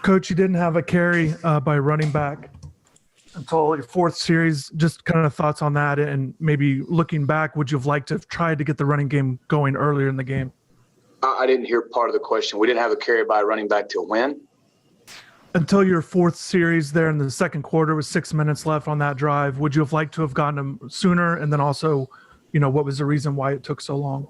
Coach, you didn't have a carry by running back until your fourth series. Just kind of thoughts on that, and maybe looking back, would you have liked to have tried to get the running game going earlier in the game? I didn't hear part of the question. We didn't have a carry by running back till when? Until your fourth series there in the second quarter with 6 minutes left on that drive. Would you have liked to have gotten them sooner? And then also, what was the reason why it took so long?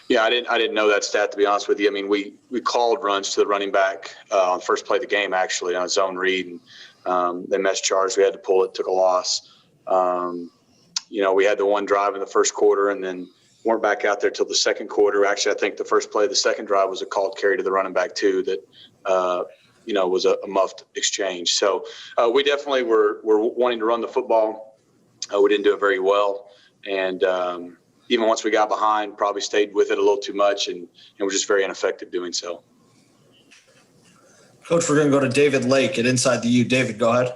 Yeah, I didn't know that stat, to be honest with you. I mean, we called runs to the running back on first play of the game, actually, on a zone read. And they missed charge. We had to pull it, took a loss. We had the one drive in the first quarter and then weren't back out there till the second quarter. Actually, I think the first play of the second drive was a called carry to the running back, too, that was a muffed exchange. So we definitely were wanting to run the football. We didn't do it very well. And even once we got behind, probably stayed with it a little too much and were just very ineffective doing so. Coach, we're going to go to David Lake at Inside the U. David, go ahead.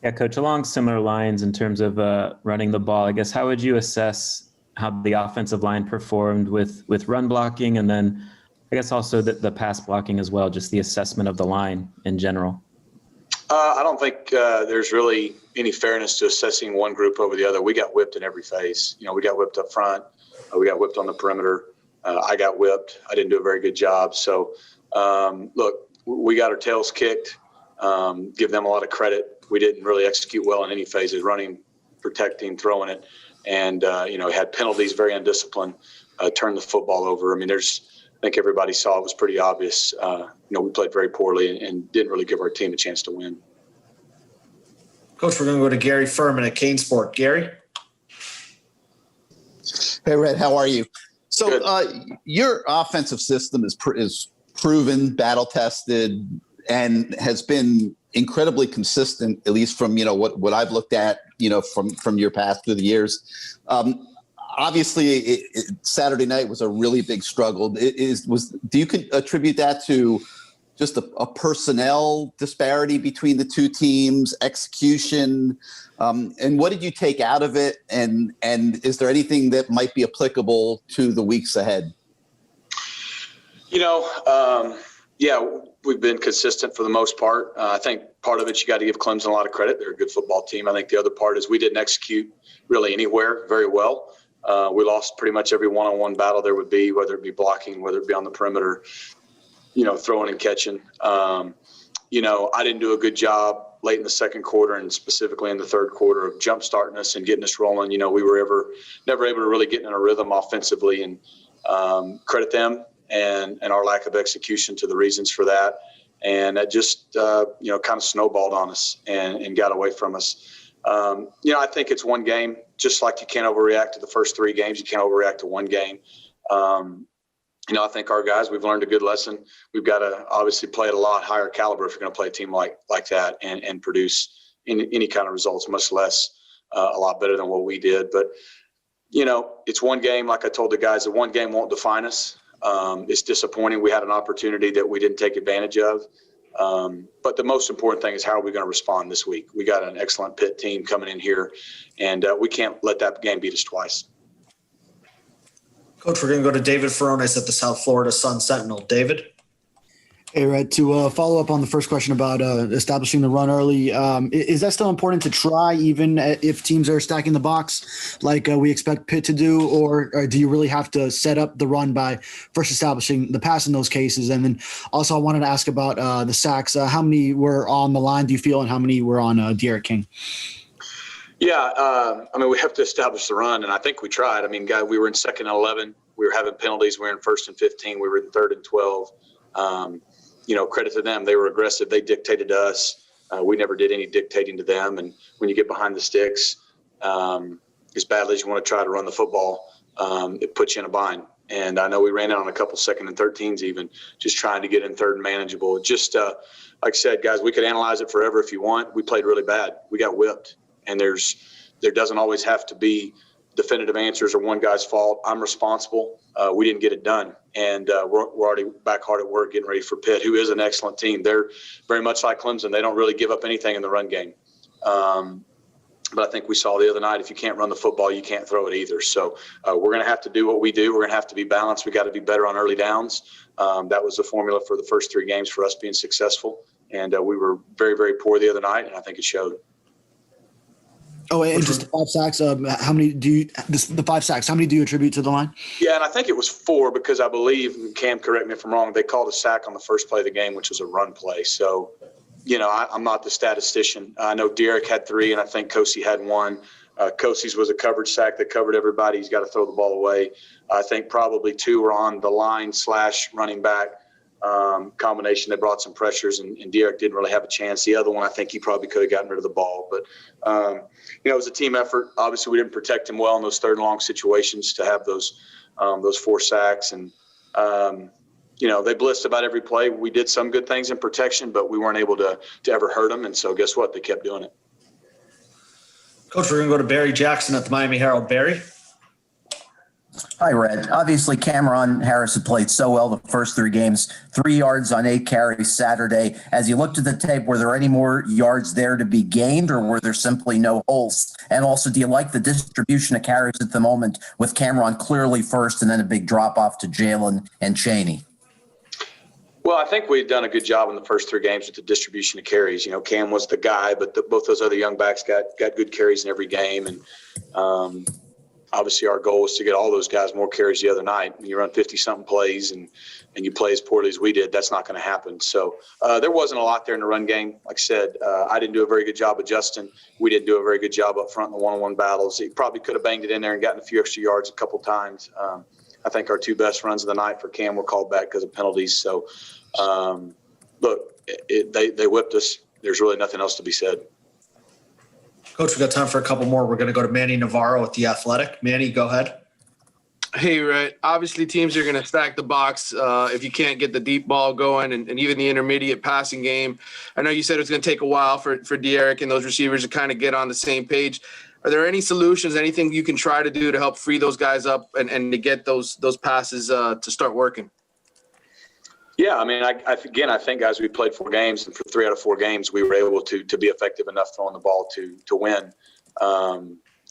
Yeah, Coach, along similar lines in terms of running the ball, I guess, how would you assess how the offensive line performed with run blocking, and then I guess also the pass blocking as well, just the assessment of the line in general? I don't think there's really any fairness to assessing one group over the other. We got whipped in every phase. We got whipped up front. We got whipped on the perimeter. I got whipped. I didn't do a very good job. So, look, we got our tails kicked. Give them a lot of credit. We didn't really execute well in any phases, running, protecting, throwing it. And, had penalties, very undisciplined, turned the football over. I mean, I think everybody saw it was pretty obvious. We played very poorly and didn't really give our team a chance to win. Coach, we're going to go to Gary Furman at Kane Sport. Gary? Hey, Red, how are you? So your offensive system is proven, battle-tested, and has been incredibly consistent, at least from, what I've looked at, from your past through the years. Obviously, Saturday night was a really big struggle. Do you attribute that to just a personnel disparity between the two teams, execution, and what did you take out of it? And is there anything that might be applicable to the weeks ahead? We've been consistent for the most part. I think part of it, you got to give Clemson a lot of credit. They're a good football team. I think the other part is we didn't execute really anywhere very well. We lost pretty much every one-on-one battle there would be, whether it be blocking, whether it be on the perimeter, throwing and catching. I didn't do a good job late in the second quarter and specifically in the third quarter of jump starting us and getting us rolling. We were never able to really get in a rhythm offensively, and credit them and our lack of execution to the reasons for that. And that just, kind of snowballed on us and got away from us. I think it's one game. Just like you can't overreact to the first three games, you can't overreact to one game. I think our guys, we've learned a good lesson. We've got to obviously play at a lot higher caliber if you're going to play a team like that and produce any kind of results, much less a lot better than what we did. But, it's one game. Like I told the guys, that one game won't define us. It's disappointing. We had an opportunity that we didn't take advantage of. But the most important thing is how are we going to respond this week? We got an excellent Pitt team coming in here, and we can't let that game beat us twice. Coach, we're going to go to David Furones at the South Florida Sun-Sentinel. David? Hey, Red, to follow up on the first question about establishing the run early, is that still important to try even if teams are stacking the box like we expect Pitt to do, or do you really have to set up the run by first establishing the pass in those cases? And then also I wanted to ask about the sacks. How many were on the line, do you feel, and how many were on De'Aaron King? Yeah, we have to establish the run, and I think we tried. We were in second and 11. We were having penalties. We were in first and 15. We were in third and 12. Credit to them. They were aggressive. They dictated to us. We never did any dictating to them. And when you get behind the sticks, as badly as you want to try to run the football, it puts you in a bind. And I know we ran out on a couple second and 13s even, just trying to get in third and manageable. Just like I said, guys, we could analyze it forever if you want. We played really bad. We got whipped. And there doesn't always have to be definitive answers or one guy's fault. I'm responsible. We didn't get it done. And we're already back hard at work getting ready for Pitt, who is an excellent team. They're very much like Clemson. They don't really give up anything in the run game. But I think we saw the other night, if you can't run the football, you can't throw it either. So we're going to have to do what we do. We're going to have to be balanced. We got to be better on early downs. That was the formula for the first 3 games for us being successful. And we were very, very poor the other night, and I think it showed. Oh, and just the 5 sacks. How many do you? The 5 sacks. How many do you attribute to the line? Yeah, and I think it was 4 because I believe, Cam, correct me if I'm wrong, they called a sack on the first play of the game, which was a run play. So, I'm not the statistician. I know Derek had 3, and I think Kosi had 1. Kosi's was a coverage sack that covered everybody. He's got to throw the ball away. I think probably 2 were on the line / running back combination. They brought some pressures, and Derek didn't really have a chance. The other one, I think he probably could have gotten rid of the ball. But, it was a team effort. Obviously, we didn't protect him well in those 3rd and long situations to have those 4 sacks. And, they blitzed about every play. We did some good things in protection, but we weren't able to ever hurt them. And so guess what? They kept doing it. Coach, we're going to go to Barry Jackson at the Miami Herald. Barry? Hi, Red. Obviously, Cameron Harris had played so well the first 3 games, 3 yards on 8 carries Saturday. As you looked at the tape, were there any more yards there to be gained, or were there simply no holes? And also, do you like the distribution of carries at the moment with Cameron clearly first and then a big drop-off to Jalen and Chaney? Well, I think we've done a good job in the first 3 games with the distribution of carries. Cam was the guy, but both those other young backs got good carries in every game. And obviously our goal was to get all those guys more carries the other night. When you run 50-something plays and you play as poorly as we did, that's not going to happen. So there wasn't a lot there in the run game. Like I said, I didn't do a very good job adjusting. We didn't do a very good job up front in the one-on-one battles. He probably could have banged it in there and gotten a few extra yards a couple times. I think our 2 best runs of the night for Cam were called back because of penalties. So, look, they whipped us. There's really nothing else to be said. Coach, we've got time for a couple more. We're going to go to Manny Navarro at The Athletic. Manny, go ahead. Hey, Rhett. Obviously, teams are going to stack the box if you can't get the deep ball going and even the intermediate passing game. I know you said it's going to take a while for Derek and those receivers to kind of get on the same page. Are there any solutions, anything you can try to do to help free those guys up and to get those passes to start working? Yeah, I mean, I think, guys, we played 4 games, and for 3 out of 4 games, we were able to be effective enough throwing the ball to win.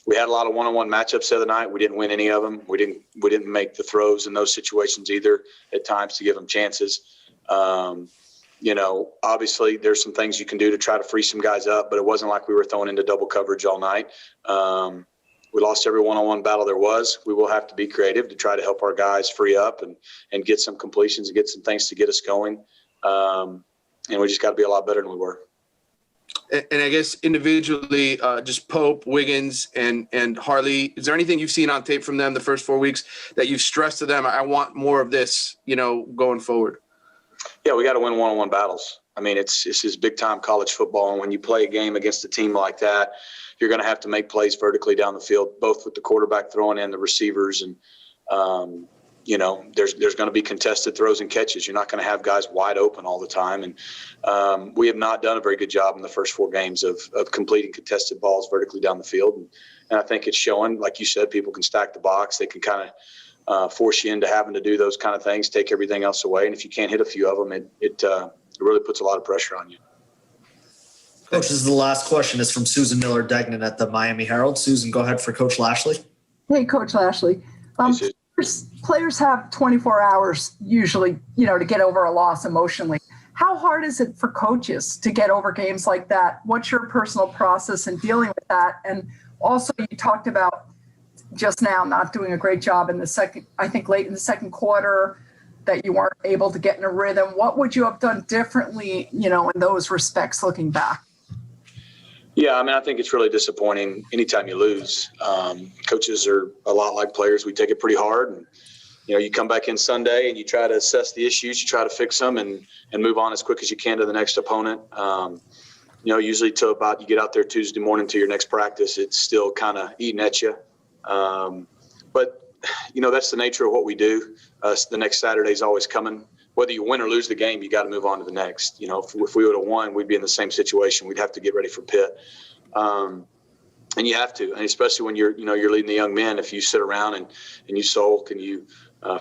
We had a lot of one-on-one matchups the other night. We didn't win any of them. We didn't make the throws in those situations either at times to give them chances. Obviously there's some things you can do to try to free some guys up, but it wasn't like we were throwing into double coverage all night. We lost every one-on-one battle there was. We will have to be creative to try to help our guys free up and get some completions and get some things to get us going. And we just got to be a lot better than we were. And I guess individually, just Pope, Wiggins, and Harley, is there anything you've seen on tape from them the first 4 weeks that you've stressed to them? I want more of this, going forward. Yeah, we got to win one-on-one battles. I mean, this is big-time college football, and when you play a game against a team like that, you're going to have to make plays vertically down the field, both with the quarterback throwing and the receivers. And, there's going to be contested throws and catches. You're not going to have guys wide open all the time. And we have not done a very good job in the first 4 games of completing contested balls vertically down the field. And I think it's showing, like you said, people can stack the box. They can kind of force you into having to do those kind of things, take everything else away. And if you can't hit a few of them, it really puts a lot of pressure on you. Coach, this is the last question. It's from Susan Miller-Degnan at the Miami Herald. Susan, go ahead for Coach Lashley. Hey, Coach Lashley. Players have 24 hours usually, to get over a loss emotionally. How hard is it for coaches to get over games like that? What's your personal process in dealing with that? And also, you talked about just now not doing a great job in the second, I think late in the second quarter, that you weren't able to get in a rhythm. What would you have done differently, in those respects looking back? Yeah, I mean, I think it's really disappointing anytime you lose. Coaches are a lot like players. We take it pretty hard. And, you come back in Sunday and you try to assess the issues, you try to fix them and move on as quick as you can to the next opponent. Usually till about you get out there Tuesday morning to your next practice, it's still kind of eating at you. But that's the nature of what we do. The next Saturday is always coming. Whether you win or lose the game, you got to move on to the next. If we would have won, we'd be in the same situation. We'd have to get ready for Pitt. And you have to, and especially when you're leading the young men, if you sit around and you sulk and you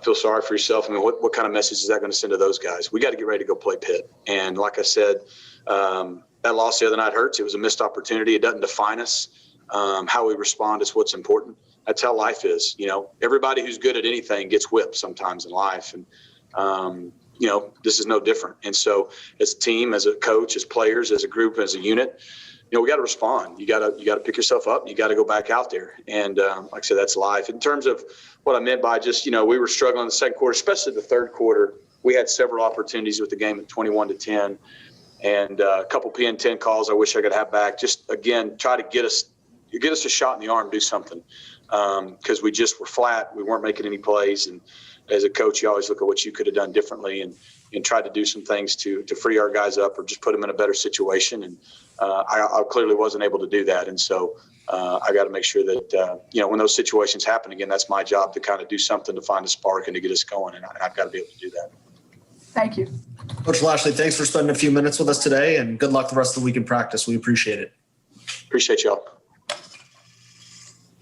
feel sorry for yourself, I mean, what kind of message is that going to send to those guys? We got to get ready to go play Pitt. And like I said, that loss the other night hurts. It was a missed opportunity. It doesn't define us. How we respond is what's important. That's how life is. Everybody who's good at anything gets whipped sometimes in life. And, this is no different. And so as a team, as a coach, as players, as a group, as a unit, we got to respond. You got to pick yourself up. You got to go back out there. And like I said, that's life. In terms of what I meant by just, we were struggling in the second quarter, especially the third quarter. We had several opportunities with the game at 21-10 and a couple PN10 calls I wish I could have back. Just, again, try to get us a shot in the arm, do something. Because we just were flat. We weren't making any plays. And as a coach, you always look at what you could have done differently and try to do some things to free our guys up or just put them in a better situation. And I clearly wasn't able to do that. And so I got to make sure that, when those situations happen again, that's my job to kind of do something to find a spark and to get us going. And I've got to be able to do that. Thank you. Coach Lashley, thanks for spending a few minutes with us today, and good luck the rest of the week in practice. We appreciate it. Appreciate y'all.